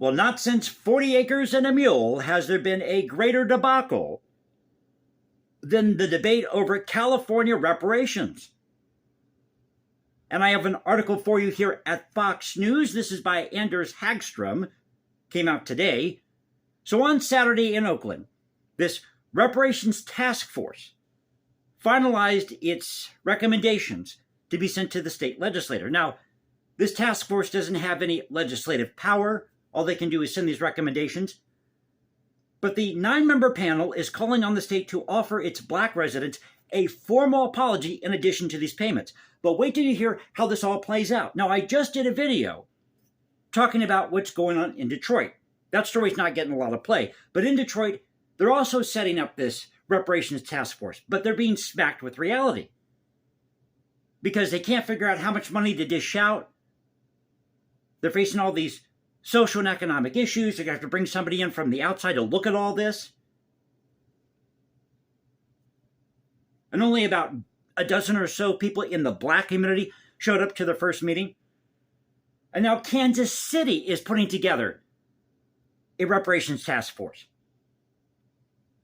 Well, not since 40 acres and a mule has there been a greater debacle than the debate over California reparations. And I have an article for you here at Fox News. This is by Anders Hagstrom, came out today. So on Saturday in Oakland, this reparations task force finalized its recommendations to be sent to the state legislature. Now, this task force doesn't have any legislative power. All they can do is send these recommendations. But the 9-member panel is calling on the state to offer its black residents a formal apology in addition to these payments. But wait till you hear how this all plays out. Now, I just did a video talking about what's going on in Detroit. That story's not getting a lot of play. But in Detroit, they're also setting up this reparations task force. But they're being smacked with reality, because they can't figure out how much money to dish out. They're facing all these social and economic issues. They're going to have to bring somebody in from the outside to look at all this. And only about a dozen or so people in the black community showed up to their first meeting. And now Kansas City is putting together a reparations task force.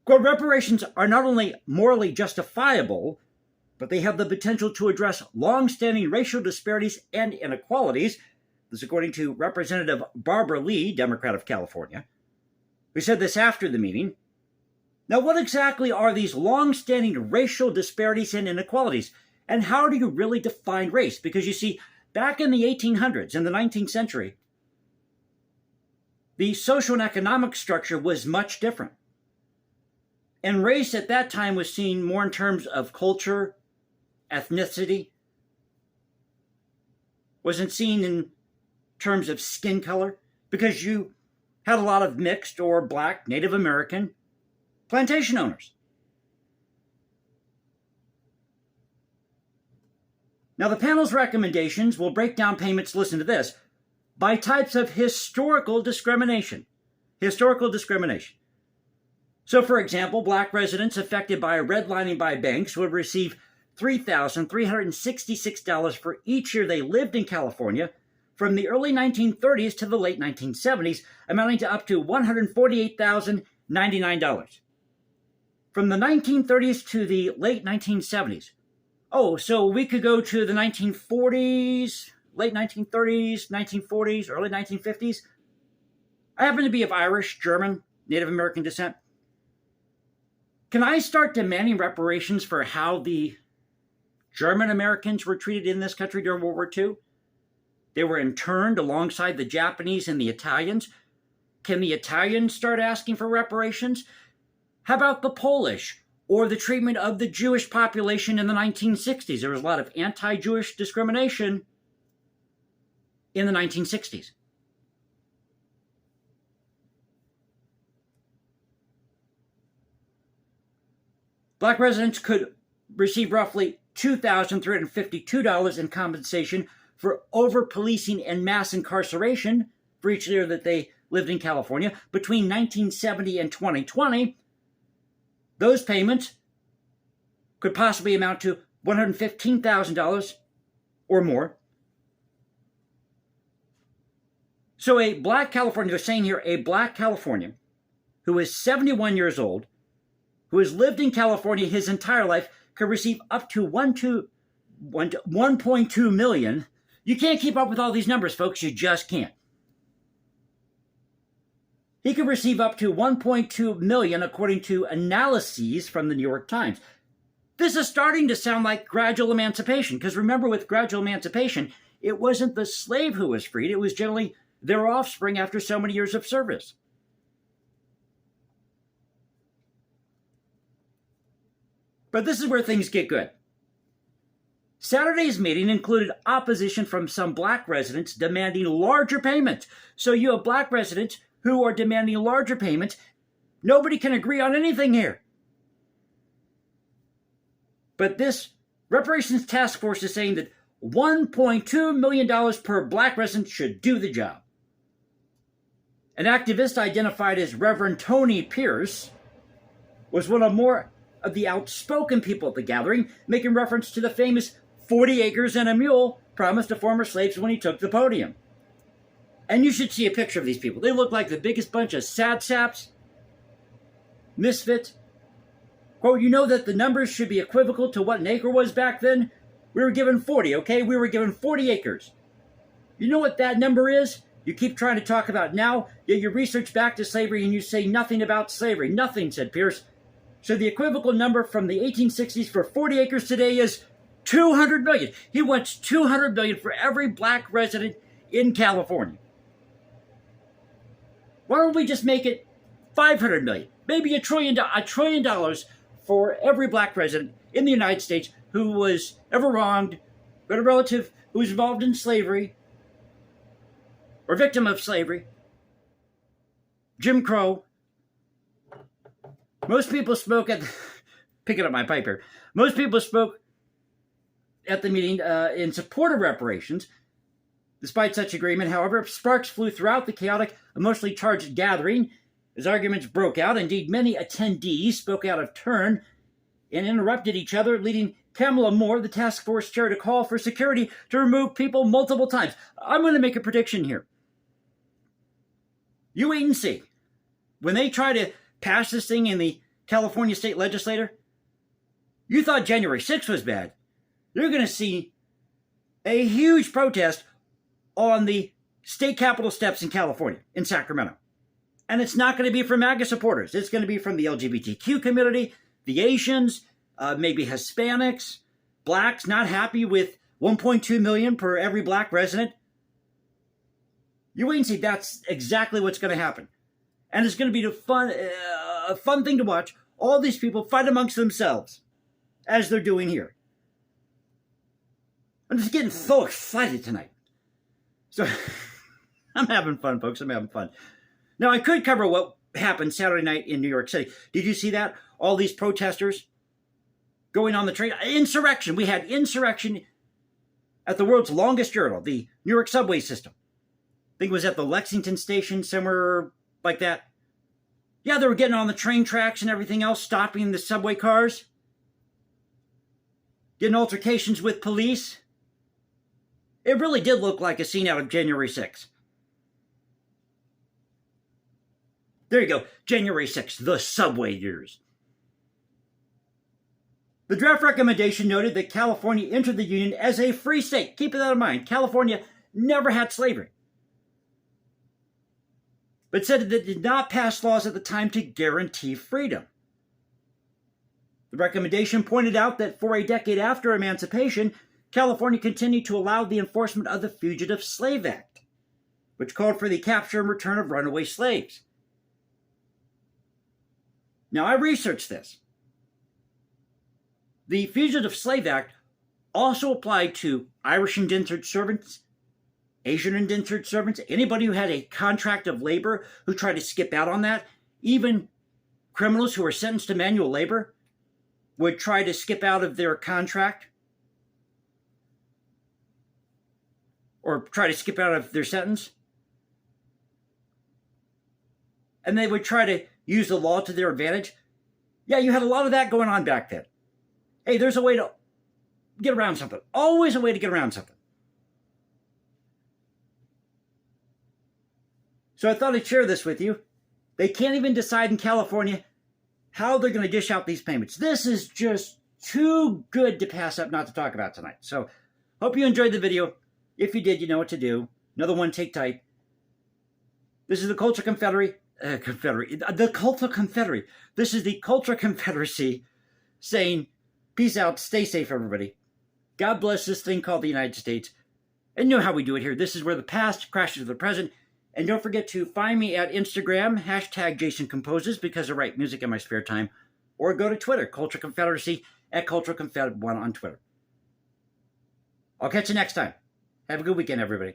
Quote, reparations are not only morally justifiable, but they have the potential to address long-standing racial disparities and inequalities. This according to Representative Barbara Lee, Democrat of California, who said this after the meeting. Now, what exactly are these long-standing racial disparities and inequalities? And how do you really define race? Because you see, back in the 1800s, in the 19th century, the social and economic structure was much different. And race at that time was seen more in terms of culture, ethnicity. Wasn't seen in terms of skin color, because you had a lot of mixed or black Native American plantation owners. Now, the panel's recommendations will break down payments, listen to this, by types of historical discrimination. Historical discrimination. So, for example, black residents affected by redlining by banks would receive $3,366 for each year they lived in California from the early 1930s to the late 1970s, amounting to up to $148,099. From the 1930s to the late 1970s. Oh, so we could go to the 1940s, late 1930s, 1940s, early 1950s. I happen to be of Irish, German, Native American descent. Can I start demanding reparations for how the German Americans were treated in this country during World War II? They were interned alongside the Japanese and the Italians. Can the Italians start asking for reparations? How about the Polish or the treatment of the Jewish population in the 1960s? There was a lot of anti-Jewish discrimination in the 1960s. Black residents could receive roughly $2,352 in compensation for over-policing and mass incarceration for each year that they lived in California. Between 1970 and 2020, those payments could possibly amount to $115,000 or more. So a black Californian, they're saying here, a black Californian who is 71 years old, who has lived in California his entire life, could receive up to $1.2 million. You can't keep up with all these numbers, folks. You just can't. He could receive up to $1.2 million, according to analyses from the New York Times. This is starting to sound like gradual emancipation, because remember, with gradual emancipation, it wasn't the slave who was freed. It was generally their offspring after so many years of service. But this is where things get good. Saturday's meeting included opposition from some black residents demanding larger payments. So you have black residents who are demanding larger payments. Nobody can agree on anything here. But this reparations task force is saying that $1.2 million per black resident should do the job. An activist identified as Reverend Tony Pierce was one of more of the outspoken people at the gathering, making reference to the famous 40 acres and a mule promised to former slaves when he took the podium. And you should see a picture of these people. They look like the biggest bunch of sad saps, misfits. Quote, you know that the numbers should be equivocal to what an acre was back then? We were given 40, okay? We were given 40 acres. You know what that number is? You keep trying to talk about now, yet you research back to slavery and you say nothing about slavery. Nothing, said Pierce. So the equivocal number from the 1860s for 40 acres today is 200 million. He wants 200 million for every black resident in California. Why don't we just make it 500 million? Maybe $1 trillion for every black resident in the United States who was ever wronged, got a relative who was involved in slavery or victim of slavery, Jim Crow. Most people spoke at, picking up my pipe here, most people spoke at the meeting in support of reparations. Despite such agreement, however, sparks flew throughout the chaotic, emotionally charged gathering as arguments broke out. Indeed, many attendees spoke out of turn and interrupted each other, leading Kamala Moore, the task force chair, to call for security to remove people multiple times. I'm going to make a prediction here. You wait and see. When they try to pass this thing in the California state legislature, you thought January 6th was bad. You're going to see a huge protest on the state capitol steps in California, in Sacramento. And it's not going to be from MAGA supporters. It's going to be from the LGBTQ community, the Asians, maybe Hispanics, blacks not happy with 1.2 million per every black resident. You wait and see. That's exactly what's going to happen. And it's going to be a fun thing to watch. All these people fight amongst themselves, as they're doing here. I'm just getting so excited tonight. So, I'm having fun, folks. I'm having fun. Now, I could cover what happened Saturday night in New York City. Did you see that? All these protesters going on the train. Insurrection. We had insurrection at the world's longest urinal, the New York subway system. I think it was at the Lexington station, somewhere like that. Yeah, they were getting on the train tracks and everything else, stopping the subway cars, getting altercations with police. It really did look like a scene out of January 6th. There you go, January 6th, the subway years. The draft recommendation noted that California entered the Union as a free state. Keep that in mind. California never had slavery, but said that it did not pass laws at the time to guarantee freedom. The recommendation pointed out that for a decade after emancipation, California continued to allow the enforcement of the Fugitive Slave Act, which called for the capture and return of runaway slaves. Now, I researched this. The Fugitive Slave Act also applied to Irish indentured servants, Asian indentured servants, anybody who had a contract of labor who tried to skip out on that, even criminals who were sentenced to manual labor would try to skip out of their contract or try to skip out of their sentence. And they would try to use the law to their advantage. Yeah, you had a lot of that going on back then. Hey, there's a way to get around something. Always a way to get around something. So I thought I'd share this with you. They can't even decide in California how they're going to dish out these payments. This is just too good to pass up not to talk about tonight. So hope you enjoyed the video. If you did, you know what to do. Another one, take type. This is the Culture Confederacy. The Culture Confederacy. This is the Culture Confederacy saying, peace out, stay safe, everybody. God bless this thing called the United States. And you know how we do it here. This is where the past crashes with the present. And don't forget to find me at Instagram, #JasonComposes, because I write music in my spare time. Or go to Twitter, Culture Confederacy, at CultureConfed1 on Twitter. I'll catch you next time. Have a good weekend, everybody.